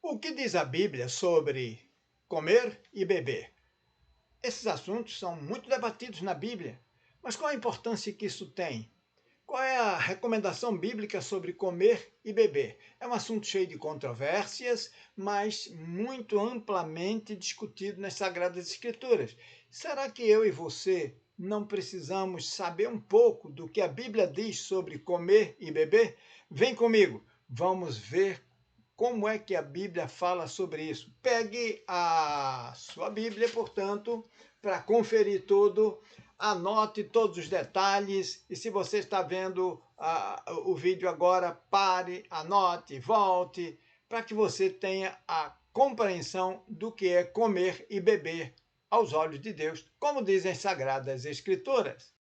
O que diz a Bíblia sobre comer e beber? Esses assuntos são muito debatidos na Bíblia, mas qual a importância que isso tem? Qual é a recomendação bíblica sobre comer e beber? É um assunto cheio de controvérsias, mas muito amplamente discutido nas Sagradas Escrituras. Será que eu e você não precisamos saber um pouco do que a Bíblia diz sobre comer e beber? Vem comigo, vamos ver como é que a Bíblia fala sobre isso. Pegue a sua Bíblia, portanto, para conferir tudo, anote todos os detalhes e se você está vendo o vídeo agora, pare, anote, volte, para que você tenha a compreensão do que é comer e beber aos olhos de Deus, como dizem as Sagradas Escrituras.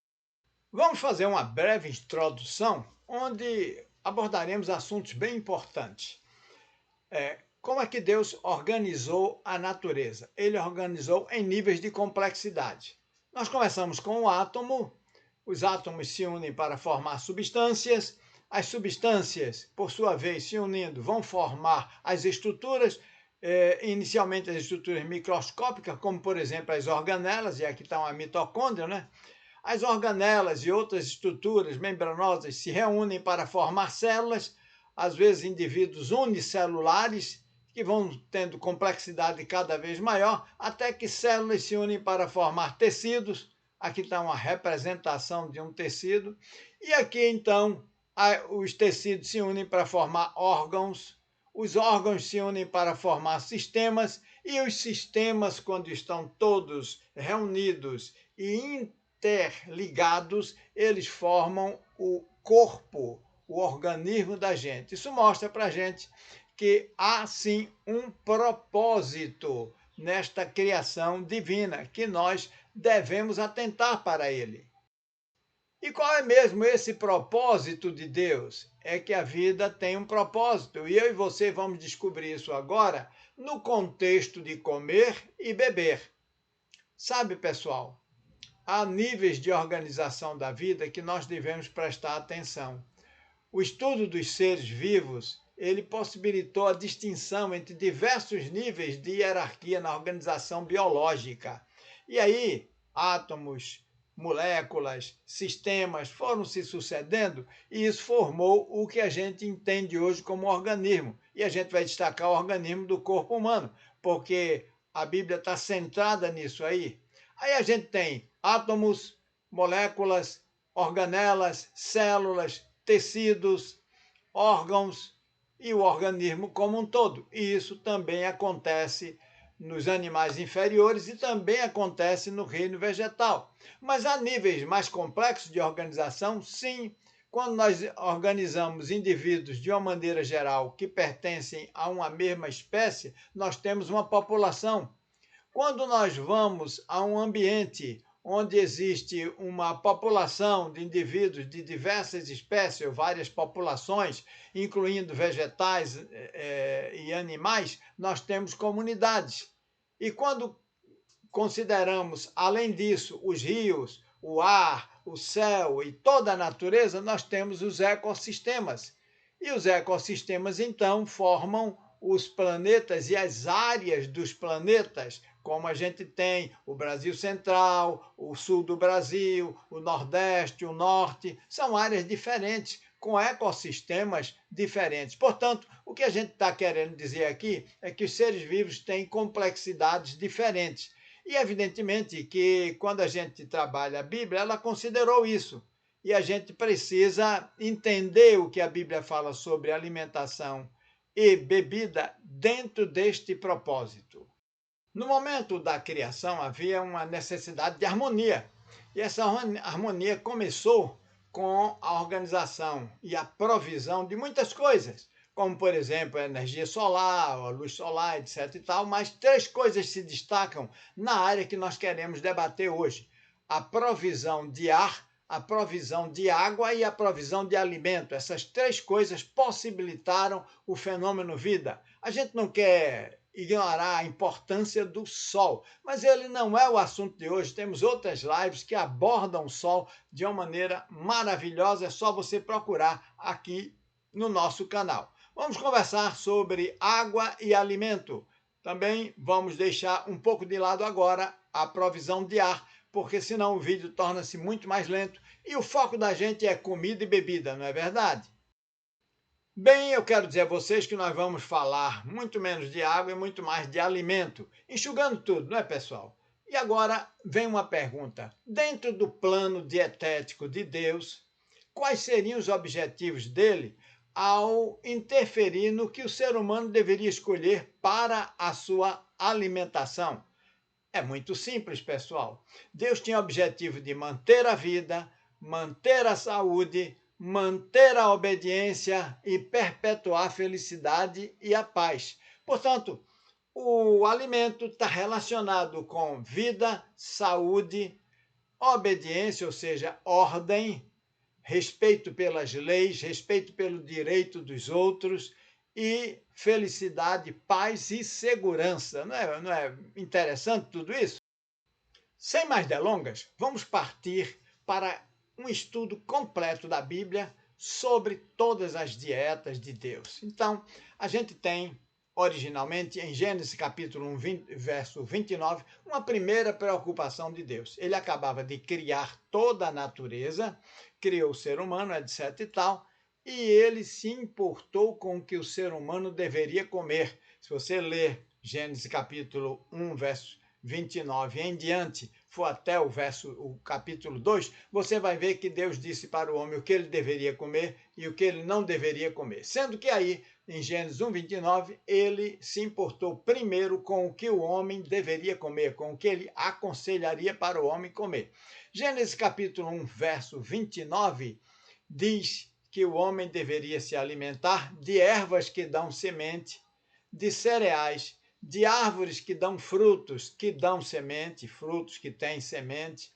Vamos fazer uma breve introdução, onde abordaremos assuntos bem importantes. Como é que Deus organizou a natureza? Ele organizou em níveis de complexidade. Nós começamos com o átomo, os átomos se unem para formar substâncias, as substâncias, por sua vez, se unindo, vão formar as estruturas, inicialmente as estruturas microscópicas, como por exemplo as organelas, e aqui está uma mitocôndria, né? As organelas e outras estruturas membranosas se reúnem para formar células, às vezes indivíduos unicelulares, que vão tendo complexidade cada vez maior, até que células se unem para formar tecidos. Aqui está uma representação de um tecido. E aqui, então, os tecidos se unem para formar órgãos, os órgãos se unem para formar sistemas, e os sistemas, quando estão todos reunidos e interligados, eles formam o corpo, o organismo da gente. Isso mostra para a gente que há sim um propósito nesta criação divina, que nós devemos atentar para ele. E qual é mesmo esse propósito de Deus? É que a vida tem um propósito, e eu e você vamos descobrir isso agora no contexto de comer e beber. Sabe, pessoal, há níveis de organização da vida que nós devemos prestar atenção. O estudo dos seres vivos, ele possibilitou a distinção entre diversos níveis de hierarquia na organização biológica. E aí, átomos, moléculas, sistemas foram se sucedendo e isso formou o que a gente entende hoje como organismo. E a gente vai destacar o organismo do corpo humano, porque a Bíblia está centrada nisso aí. Aí a gente tem átomos, moléculas, organelas, células, tecidos, órgãos e o organismo como um todo. E isso também acontece nos animais inferiores e também acontece no reino vegetal. Mas há níveis mais complexos de organização, sim. Quando nós organizamos indivíduos de uma maneira geral que pertencem a uma mesma espécie, nós temos uma população. Quando nós vamos a um ambiente onde existe uma população de indivíduos de diversas espécies, ou várias populações, incluindo vegetais e animais, nós temos comunidades. E quando consideramos, além disso, os rios, o ar, o céu e toda a natureza, nós temos os ecossistemas. E os ecossistemas, então, formam os planetas e as áreas dos planetas, como a gente tem o Brasil Central, o sul do Brasil, o Nordeste, o Norte, são áreas diferentes, com ecossistemas diferentes. Portanto, o que a gente está querendo dizer aqui é que os seres vivos têm complexidades diferentes. E, evidentemente, que quando a gente trabalha a Bíblia, ela considerou isso. E a gente precisa entender o que a Bíblia fala sobre alimentação e bebida dentro deste propósito. No momento da criação, havia uma necessidade de harmonia. E essa harmonia começou com a organização e a provisão de muitas coisas, como, por exemplo, a energia solar, a luz solar, etc. e tal, mas três coisas se destacam na área que nós queremos debater hoje: a provisão de ar, a provisão de água e a provisão de alimento. Essas três coisas possibilitaram o fenômeno vida. A gente não quer ignorar a importância do sol, mas ele não é o assunto de hoje. Temos outras lives que abordam o sol de uma maneira maravilhosa, é só você procurar aqui no nosso canal. Vamos conversar sobre água e alimento. Também vamos deixar um pouco de lado agora a provisão de ar, porque senão o vídeo torna-se muito mais lento e o foco da gente é comida e bebida, não é verdade? Bem, eu quero dizer a vocês que nós vamos falar muito menos de água e muito mais de alimento, enxugando tudo, não é, pessoal? E agora vem uma pergunta. Dentro do plano dietético de Deus, quais seriam os objetivos dele ao interferir no que o ser humano deveria escolher para a sua alimentação? É muito simples, pessoal. Deus tinha o objetivo de manter a vida, manter a saúde, manter a obediência e perpetuar a felicidade e a paz. Portanto, o alimento está relacionado com vida, saúde, obediência, ou seja, ordem, respeito pelas leis, respeito pelo direito dos outros e felicidade, paz e segurança. Não é interessante tudo isso? Sem mais delongas, vamos partir para um estudo completo da Bíblia sobre todas as dietas de Deus. Então, a gente tem, originalmente, em Gênesis capítulo 1, verso 29, uma primeira preocupação de Deus. Ele acabava de criar toda a natureza, criou o ser humano, etc e tal, e ele se importou com o que o ser humano deveria comer. Se você ler Gênesis capítulo 1, verso 29 em diante, for até o capítulo 2, você vai ver que Deus disse para o homem o que ele deveria comer e o que ele não deveria comer. Sendo que aí, em Gênesis 1, 29, ele se importou primeiro com o que o homem deveria comer, com o que ele aconselharia para o homem comer. Gênesis capítulo 1, verso 29, diz que o homem deveria se alimentar de ervas que dão semente, de cereais, de árvores que dão semente, frutos que têm semente,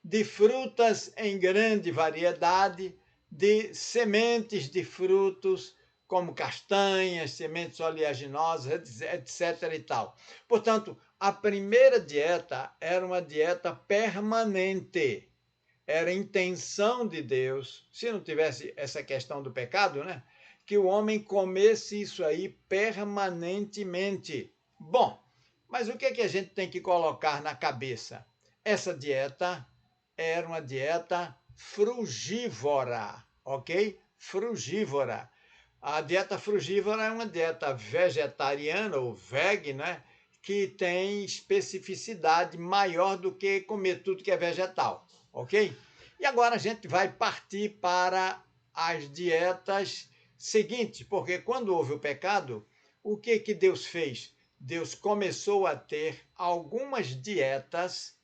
de frutas em grande variedade, de sementes de frutos, como castanhas, sementes oleaginosas, etc. e tal. Portanto, a primeira dieta era uma dieta permanente. Era a intenção de Deus, se não tivesse essa questão do pecado, né? Que o homem comesse isso aí permanentemente. Bom, mas o que é que a gente tem que colocar na cabeça? Essa dieta era uma dieta frugívora, ok? Frugívora. A dieta frugívora é uma dieta vegetariana ou veg, né? Que tem especificidade maior do que comer tudo que é vegetal, ok? E agora a gente vai partir para as dietas seguintes, porque quando houve o pecado, o que Deus fez? Deus começou a ter algumas dietas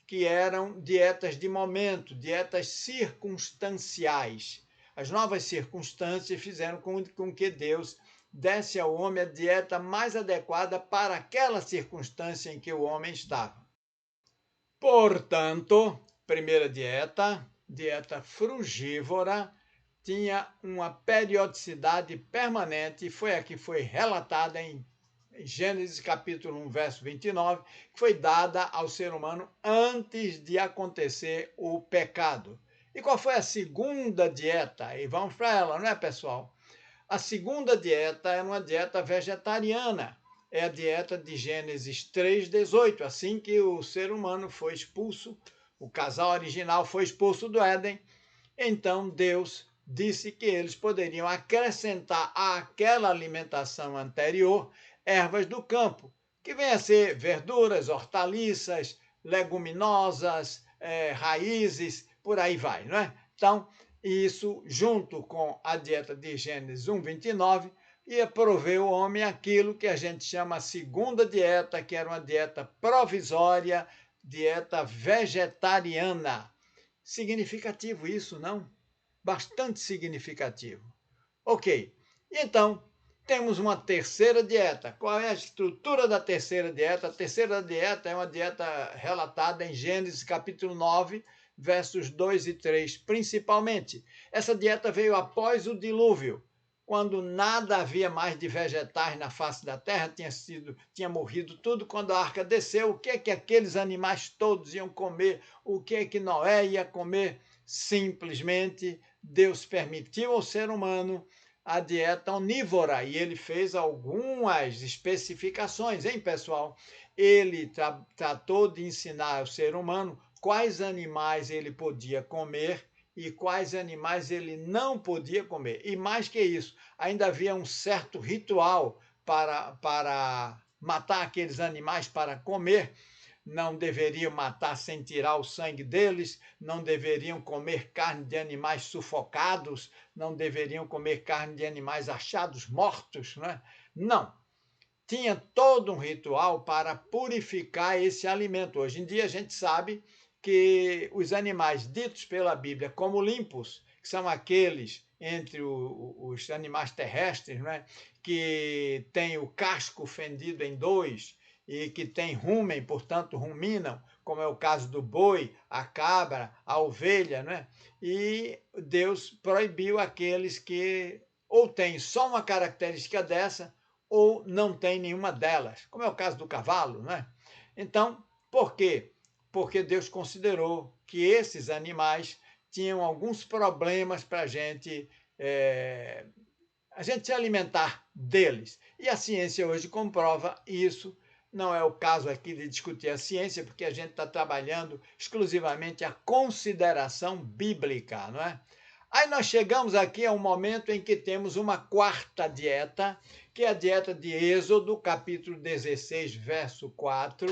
que eram dietas de momento, dietas circunstanciais. As novas circunstâncias fizeram com que Deus desse ao homem a dieta mais adequada para aquela circunstância em que o homem estava. Portanto, primeira dieta frugívora, tinha uma periodicidade permanente, foi a que foi relatada em Gênesis capítulo 1, verso 29, que foi dada ao ser humano antes de acontecer o pecado. E qual foi a segunda dieta? E vamos para ela, não é, pessoal? A segunda dieta é uma dieta vegetariana. É a dieta de Gênesis 3:18. Assim que o ser humano foi expulso, o casal original foi expulso do Éden, então Deus disse que eles poderiam acrescentar àquela alimentação anterior ervas do campo, que vem a ser verduras, hortaliças, leguminosas, raízes, por aí vai, não é? Então, isso junto com a dieta de Gênesis 1:29 ia prover o homem aquilo que a gente chama a segunda dieta, que era uma dieta provisória, dieta vegetariana. Significativo isso, não? Bastante significativo. Ok, então temos uma terceira dieta. Qual é a estrutura da terceira dieta? A terceira dieta é uma dieta relatada em Gênesis capítulo 9, versos 2 e 3, principalmente. Essa dieta veio após o dilúvio, quando nada havia mais de vegetais na face da terra, tinha morrido tudo. Quando a arca desceu, o que é que aqueles animais todos iam comer? O que é que Noé ia comer? Simplesmente Deus permitiu ao ser humano a dieta onívora, e ele fez algumas especificações, hein, pessoal? Ele tratou de ensinar ao ser humano quais animais ele podia comer e quais animais ele não podia comer. E mais que isso, ainda havia um certo ritual para matar aqueles animais para comer. Não deveriam matar sem tirar o sangue deles, não deveriam comer carne de animais sufocados, não deveriam comer carne de animais achados mortos, né? Não. Tinha todo um ritual para purificar esse alimento. Hoje em dia a gente sabe que os animais ditos pela Bíblia como limpos, que são aqueles entre os animais terrestres, né, que têm o casco fendido em dois e que têm rumen, portanto ruminam, como é o caso do boi, a cabra, a ovelha, né? E Deus proibiu aqueles que ou têm só uma característica dessa ou não tem nenhuma delas, como é o caso do cavalo, né? Então, por quê? Porque Deus considerou que esses animais tinham alguns problemas para a gente se alimentar deles. E a ciência hoje comprova isso. Não é o caso aqui de discutir a ciência, porque a gente está trabalhando exclusivamente a consideração bíblica, não é? Aí nós chegamos aqui a um momento em que temos uma quarta dieta, que é a dieta de Êxodo, capítulo 16, verso 4.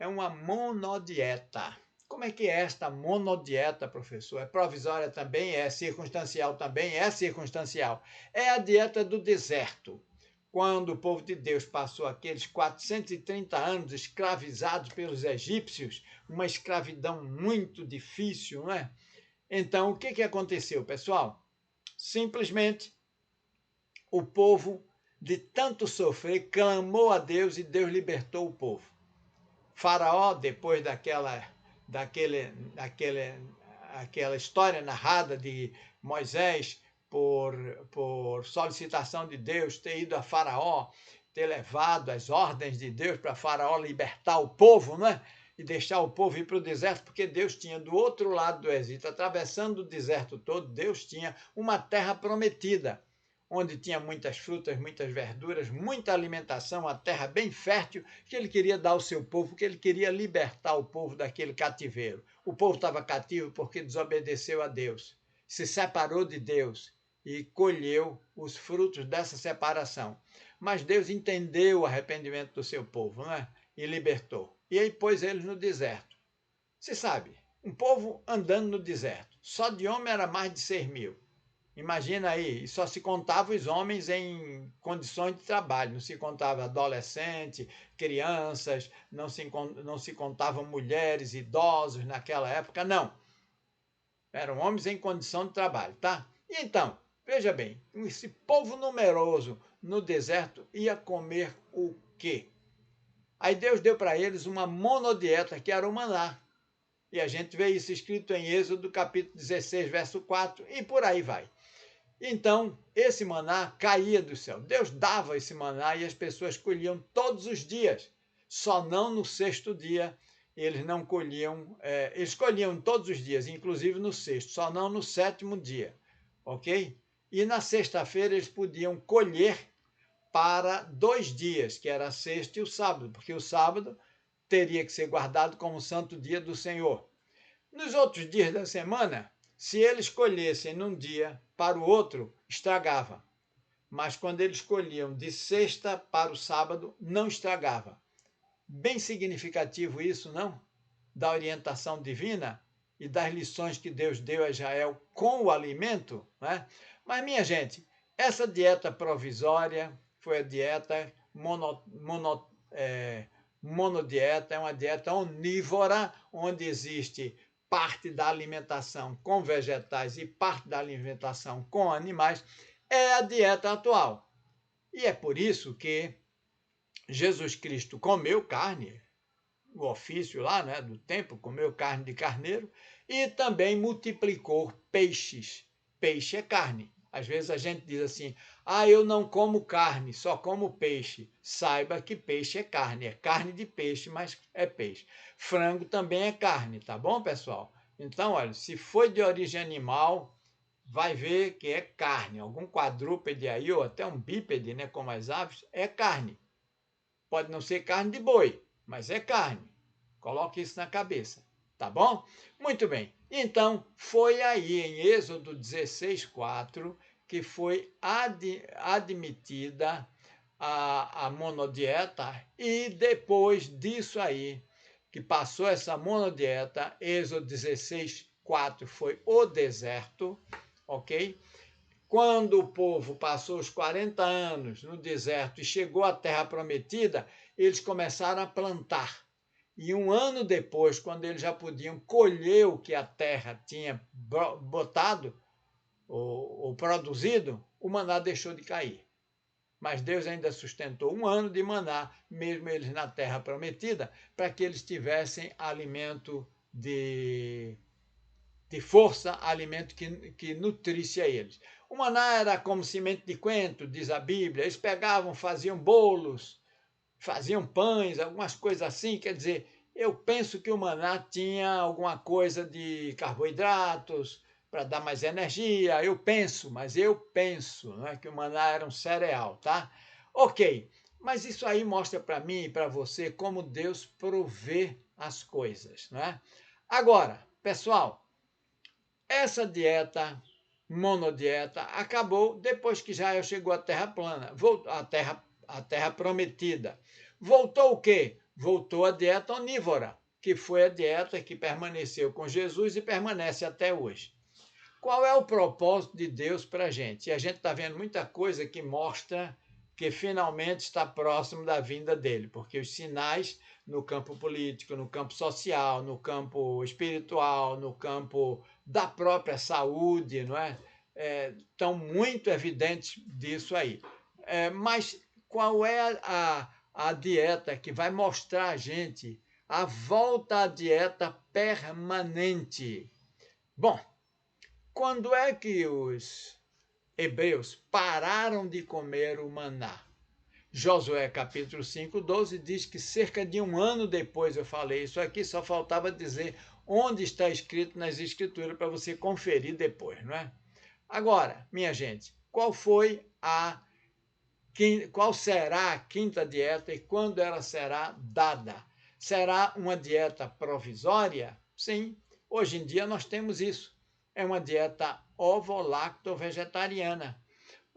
É uma monodieta. Como é que é esta monodieta, professor? É provisória também? É circunstancial também? É circunstancial. É a dieta do deserto. Quando o povo de Deus passou aqueles 430 anos escravizados pelos egípcios, uma escravidão muito difícil, não é? Então, o que aconteceu, pessoal? Simplesmente o povo, de tanto sofrer, clamou a Deus e Deus libertou o povo. Faraó, depois daquela história narrada de Moisés, por solicitação de Deus, ter ido a Faraó, ter levado as ordens de Deus para Faraó libertar o povo, né? E deixar o povo ir para o deserto, porque Deus tinha do outro lado do Egito, atravessando o deserto todo, Deus tinha uma terra prometida, onde tinha muitas frutas, muitas verduras, muita alimentação, uma terra bem fértil, que ele queria dar ao seu povo, que ele queria libertar o povo daquele cativeiro. O povo estava cativo porque desobedeceu a Deus, se separou de Deus e colheu os frutos dessa separação. Mas Deus entendeu o arrependimento do seu povo, né? E libertou. E aí pôs eles no deserto. Você sabe, um povo andando no deserto. Só de homem era mais de 6.000. Imagina aí, só se contava os homens em condições de trabalho, não se contava adolescente, crianças, não se contavam mulheres, idosos naquela época, não. Eram homens em condição de trabalho, tá? E então, veja bem, esse povo numeroso no deserto ia comer o quê? Aí Deus deu para eles uma monodieta, que era o maná. E a gente vê isso escrito em Êxodo, capítulo 16, verso 4, e por aí vai. Então, esse maná caía do céu. Deus dava esse maná e as pessoas colhiam todos os dias. Só não no sexto dia eles não colhiam, eles colhiam todos os dias, inclusive no sexto, só não no sétimo dia, ok? E na sexta-feira eles podiam colher para 2 dias, que era a sexta e o sábado, porque o sábado teria que ser guardado como santo dia do Senhor. Nos outros dias da semana, se eles colhessem num dia para o outro, estragava. Mas quando eles colhiam de sexta para o sábado, não estragava. Bem significativo isso, não? Da orientação divina e das lições que Deus deu a Israel com o alimento, né? Mas, minha gente, essa dieta provisória foi a dieta monodieta, é uma dieta onívora, onde existe parte da alimentação com vegetais e parte da alimentação com animais, é a dieta atual. E é por isso que Jesus Cristo comeu carne, o ofício lá, né, do templo, comeu carne de carneiro e também multiplicou peixes. Peixe é carne. Às vezes a gente diz assim, eu não como carne, só como peixe. Saiba que peixe é carne de peixe, mas é peixe. Frango também é carne, tá bom, pessoal? Então, olha, se foi de origem animal, vai ver que é carne. Algum quadrúpede aí, ou até um bípede, né, como as aves, é carne. Pode não ser carne de boi, mas é carne. Coloque isso na cabeça, tá bom? Muito bem. Então, foi aí em Êxodo 16:4 que foi admitida a monodieta, e depois disso aí, que passou essa monodieta, Êxodo 16:4 foi o deserto, ok? Quando o povo passou os 40 anos no deserto e chegou à terra prometida, eles começaram a plantar. E um ano depois, quando eles já podiam colher o que a terra tinha botado ou produzido, o maná deixou de cair. Mas Deus ainda sustentou um ano de maná, mesmo eles na terra prometida, para que eles tivessem alimento de força, alimento que nutrisse a eles. O maná era como semente de coentro, diz a Bíblia. Eles pegavam, faziam bolos, faziam pães, algumas coisas assim. Quer dizer, eu penso que o maná tinha alguma coisa de carboidratos para dar mais energia. Mas eu penso, não é, que o maná era um cereal, tá? Ok, mas isso aí mostra para mim e para você como Deus provê as coisas, não é? Agora, pessoal, essa dieta, monodieta, acabou depois que Israel chegou à Terra plana, à terra prometida. Voltou o quê? Voltou a dieta onívora, que foi a dieta que permaneceu com Jesus e permanece até hoje. Qual é o propósito de Deus para a gente? E a gente está vendo muita coisa que mostra que finalmente está próximo da vinda dele, porque os sinais no campo político, no campo social, no campo espiritual, no campo da própria saúde, não é? Estão muito evidentes disso aí. Mas qual é a dieta que vai mostrar a gente a volta à dieta permanente? Bom, quando é que os hebreus pararam de comer o maná? Josué capítulo 5:12 diz que cerca de um ano depois, eu falei isso aqui, só faltava dizer onde está escrito nas escrituras para você conferir depois, não é? Agora, minha gente, qual será a quinta dieta e quando ela será dada? Será uma dieta provisória? Sim, hoje em dia nós temos isso. É uma dieta ovo-lacto-vegetariana.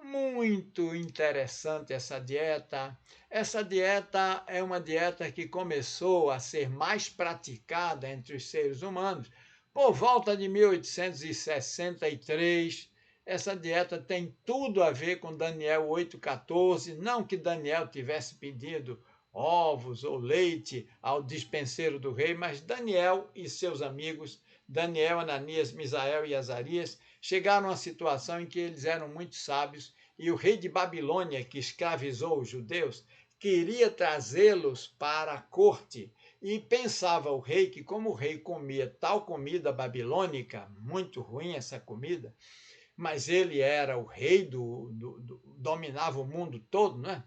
Muito interessante essa dieta. Essa dieta é uma dieta que começou a ser mais praticada entre os seres humanos por volta de 1863. Essa dieta tem tudo a ver com Daniel 8,14. Não que Daniel tivesse pedido ovos ou leite ao dispenseiro do rei, mas Daniel e seus amigos, Daniel, Ananias, Misael e Azarias, chegaram a uma situação em que eles eram muito sábios e o rei de Babilônia, que escravizou os judeus, queria trazê-los para a corte. E pensava o rei que, como o rei comia tal comida babilônica, muito ruim essa comida, mas ele era o rei dominava o mundo todo, né?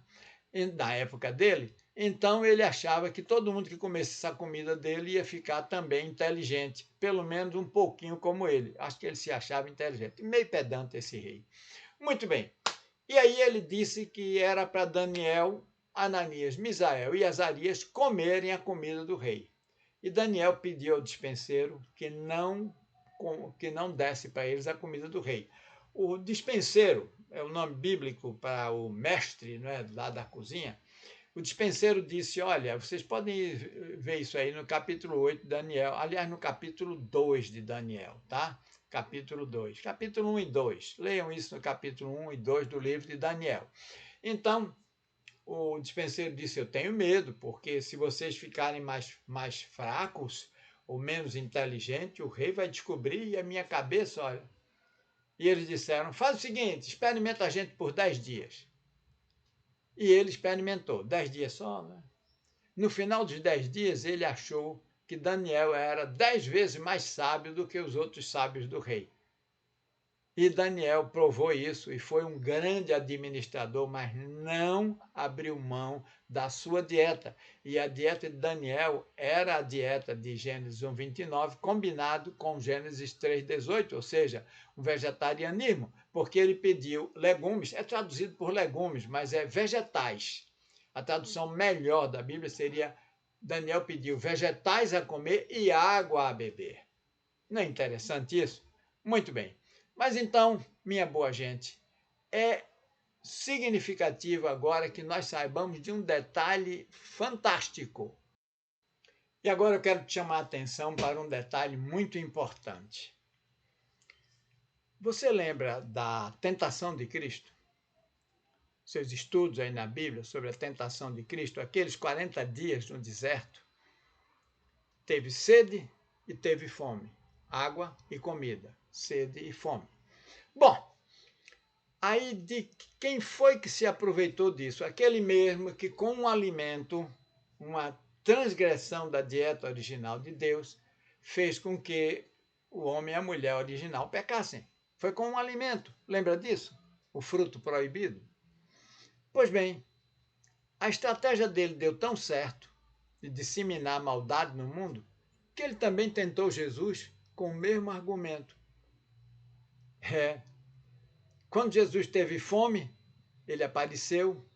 Na época dele, então ele achava que todo mundo que comesse essa comida dele ia ficar também inteligente, pelo menos um pouquinho como ele. Acho que ele se achava inteligente. Meio pedante esse rei. Muito bem. E aí ele disse que era para Daniel, Ananias, Misael e Azarias comerem a comida do rei. E Daniel pediu ao dispenseiro que não desse para eles a comida do rei. O dispenseiro é o nome bíblico para o mestre, não é, lá da cozinha. O dispenseiro disse: olha, vocês podem ver isso aí no capítulo 8 de Daniel, aliás, no capítulo 2 de Daniel, tá? Capítulo 2, capítulo 1 e 2. Leiam isso no capítulo 1 e 2 do livro de Daniel. Então, o dispenseiro disse: eu tenho medo, porque se vocês ficarem mais fracos ou menos inteligentes, o rei vai descobrir e a minha cabeça, olha. E eles disseram: faz o seguinte, experimenta a gente por 10 dias. E ele experimentou, 10 dias só, né? No final dos 10 dias, ele achou que Daniel era 10 vezes mais sábio do que os outros sábios do rei. E Daniel provou isso e foi um grande administrador, mas não abriu mão da sua dieta. E a dieta de Daniel era a dieta de Gênesis 1:29, combinado com Gênesis 3:18, ou seja, um vegetarianismo, porque ele pediu legumes, é traduzido por legumes, mas é vegetais. A tradução melhor da Bíblia seria: Daniel pediu vegetais a comer e água a beber. Não é interessante isso? Muito bem. Mas então, minha boa gente, é significativo agora que nós saibamos de um detalhe fantástico. E agora eu quero te chamar a atenção para um detalhe muito importante. Você lembra da tentação de Cristo? Seus estudos aí na Bíblia sobre a tentação de Cristo, aqueles 40 dias no deserto, teve sede e teve fome, água e comida, sede e fome. Bom, aí de quem foi que se aproveitou disso? Aquele mesmo que com um alimento, uma transgressão da dieta original de Deus, fez com que o homem e a mulher original pecassem. Foi com um alimento, lembra disso? O fruto proibido. Pois bem, a estratégia dele deu tão certo de disseminar a maldade no mundo, que ele também tentou Jesus com o mesmo argumento. Quando Jesus teve fome, ele apareceu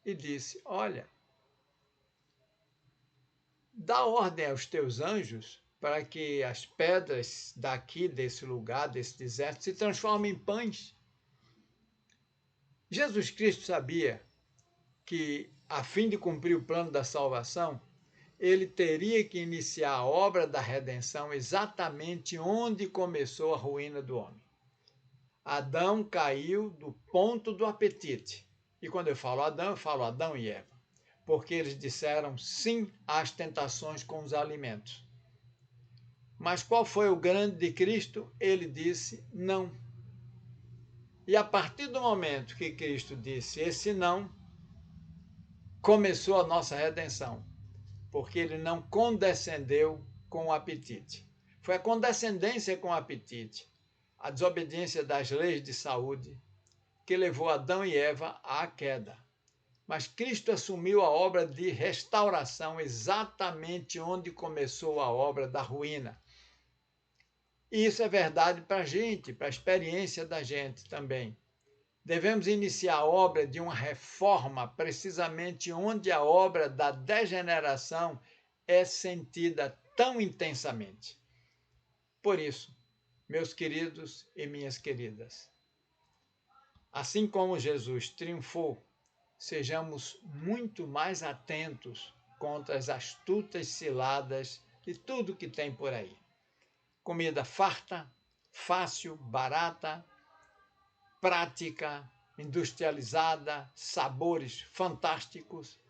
e disse: Olha, dá ordem aos teus anjos para que as pedras daqui, desse lugar, desse deserto, se transformem em pães. Jesus Cristo sabia que, a fim de cumprir o plano da salvação, ele teria que iniciar a obra da redenção exatamente onde começou a ruína do homem. Adão caiu do ponto do apetite. E quando eu falo Adão e Eva, porque eles disseram sim às tentações com os alimentos. Mas qual foi o grande de Cristo? Ele disse não. E a partir do momento que Cristo disse esse não, começou a nossa redenção, porque ele não condescendeu com o apetite. Foi a condescendência com o apetite, a desobediência das leis de saúde, que levou Adão e Eva à queda. Mas Cristo assumiu a obra de restauração exatamente onde começou a obra da ruína. E isso é verdade para a gente, para a experiência da gente também. Devemos iniciar a obra de uma reforma precisamente onde a obra da degeneração é sentida tão intensamente. Por isso, meus queridos e minhas queridas, assim como Jesus triunfou, sejamos muito mais atentos contra as astutas ciladas e tudo que tem por aí. Comida farta, fácil, barata, prática, industrializada, sabores fantásticos,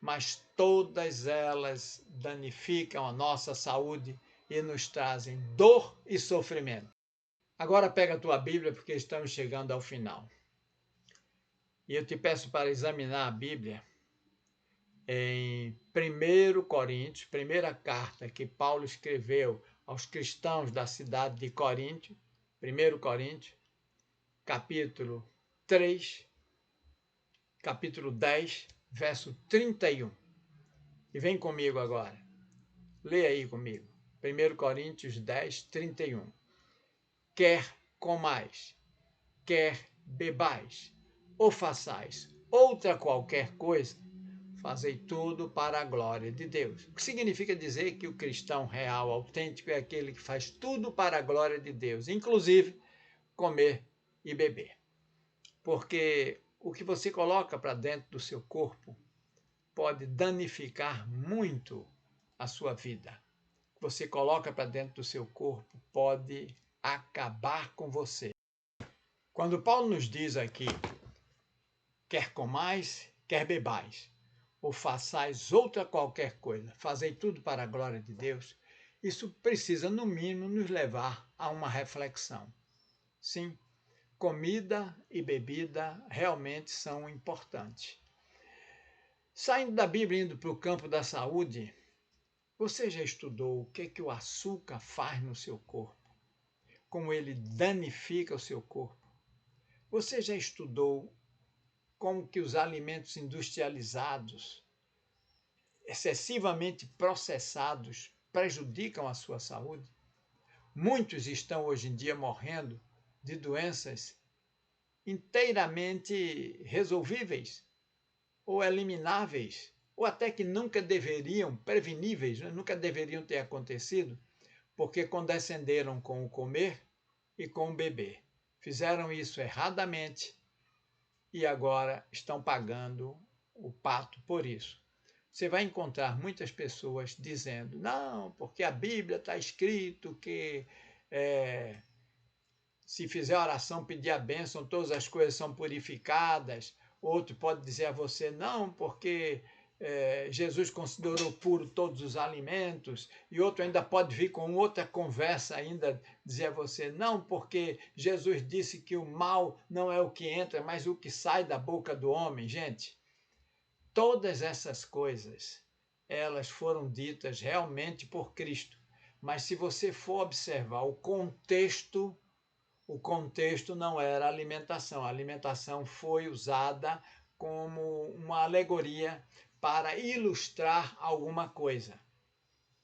mas todas elas danificam a nossa saúde e nos trazem dor e sofrimento. Agora pega a tua Bíblia, porque estamos chegando ao final. E eu te peço para examinar a Bíblia em 1 Coríntios, primeira carta que Paulo escreveu aos cristãos da cidade de Corinto, 1 Coríntios, capítulo 3, capítulo 10, verso 31. E vem comigo agora. Lê aí comigo. 1 Coríntios 10, 31. Quer comais, quer bebais, ou façais outra qualquer coisa, fazei tudo para a glória de Deus. O que significa dizer que o cristão real, autêntico, é aquele que faz tudo para a glória de Deus, inclusive comer e beber. Porque o que você coloca para dentro do seu corpo pode danificar muito a sua vida. O que você coloca para dentro do seu corpo pode acabar com você. Quando Paulo nos diz aqui, quer comais, quer bebais, ou façais outra qualquer coisa, fazei tudo para a glória de Deus, isso precisa, no mínimo, nos levar a uma reflexão. Sim, comida e bebida realmente são importantes. Saindo da Bíblia e indo para o campo da saúde, você já estudou o que o açúcar faz no seu corpo? como ele danifica o seu corpo. Você já estudou como que os alimentos industrializados, excessivamente processados, prejudicam a sua saúde? Muitos estão hoje em dia morrendo de doenças inteiramente resolvíveis ou elimináveis, ou até que nunca deveriam, preveníveis, nunca deveriam ter acontecido, porque condescenderam com o comer e com o beber. Fizeram isso erradamente e agora estão pagando o pato por isso. Você vai encontrar muitas pessoas dizendo, não, porque a Bíblia está escrito que se fizer oração, pedir a bênção, todas as coisas são purificadas. Outro pode dizer a você, não, porque Jesus considerou puro todos os alimentos. E outro ainda pode vir com outra conversa ainda, dizer a você, não, porque Jesus disse que o mal não é o que entra, mas o que sai da boca do homem. Gente, todas essas coisas, elas foram ditas realmente por Cristo. Mas se você for observar o contexto não era alimentação. A alimentação foi usada como uma alegoria para ilustrar alguma coisa,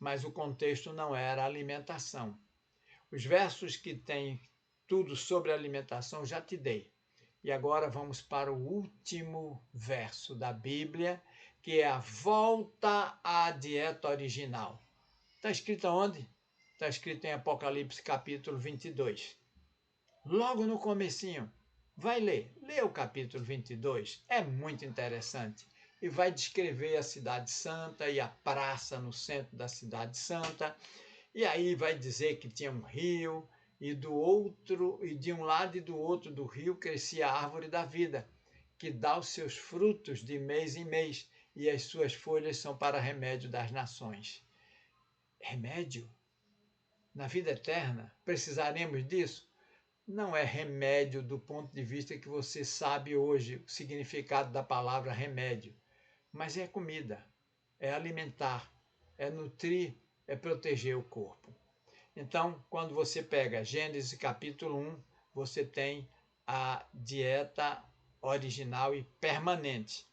mas o contexto não era alimentação. Os versos que têm tudo sobre alimentação já te dei. E agora vamos para o último verso da Bíblia, que é a volta à dieta original. Está escrito onde? Está escrito em Apocalipse capítulo 22. Logo no comecinho, vai ler. Lê o capítulo 22, é muito interessante. E vai descrever a Cidade Santa e a praça no centro da Cidade Santa. E aí vai dizer que tinha um rio, e de um lado e do outro do rio crescia a árvore da vida, que dá os seus frutos de mês em mês, e as suas folhas são para remédio das nações. Remédio? Na vida eterna? Precisaremos disso? Não é remédio do ponto de vista que você sabe hoje o significado da palavra remédio, mas é comida, é alimentar, é nutrir, é proteger o corpo. Então, quando você pega Gênesis capítulo 1, você tem a dieta original e permanente.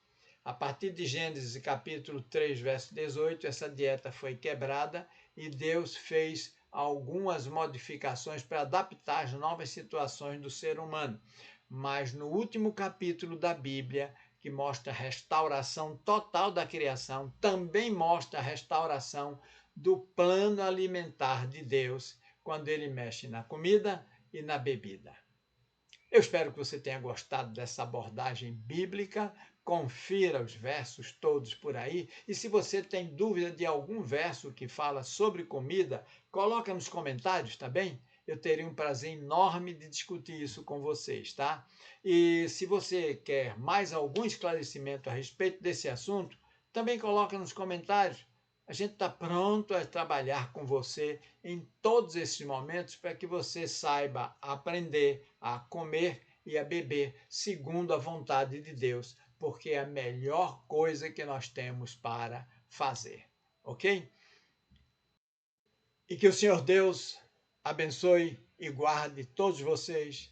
A partir de Gênesis capítulo 3, verso 18, essa dieta foi quebrada e Deus fez algumas modificações para adaptar as novas situações do ser humano. Mas no último capítulo da Bíblia, que mostra a restauração total da criação, também mostra a restauração do plano alimentar de Deus, quando ele mexe na comida e na bebida. Eu espero que você tenha gostado dessa abordagem bíblica. Confira os versos todos por aí. E se você tem dúvida de algum verso que fala sobre comida, coloca nos comentários, tá bem? Eu teria um prazer enorme de discutir isso com vocês, tá? E se você quer mais algum esclarecimento a respeito desse assunto, também coloca nos comentários. A gente está pronto a trabalhar com você em todos esses momentos para que você saiba aprender a comer e a beber segundo a vontade de Deus, porque é a melhor coisa que nós temos para fazer, ok? E que o Senhor Deus abençoe e guarde todos vocês,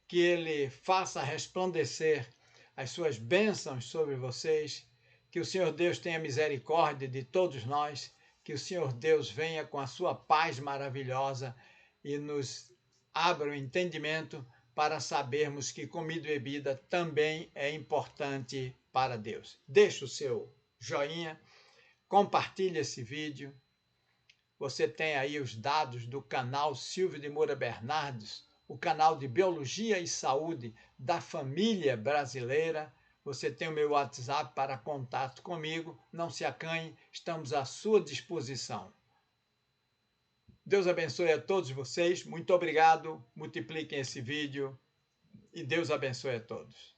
que Ele faça resplandecer as suas bênçãos sobre vocês, que o Senhor Deus tenha misericórdia de todos nós, que o Senhor Deus venha com a sua paz maravilhosa e nos abra o entendimento para sabermos que comida e bebida também é importante para Deus. Deixe o seu joinha, compartilhe esse vídeo. Você tem aí os dados do canal Silvio de Moura Bernardes, o canal de Biologia e Saúde da família brasileira. Você tem o meu WhatsApp para contato comigo. Não se acanhe, estamos à sua disposição. Deus abençoe a todos vocês. Muito obrigado. Multipliquem esse vídeo e Deus abençoe a todos.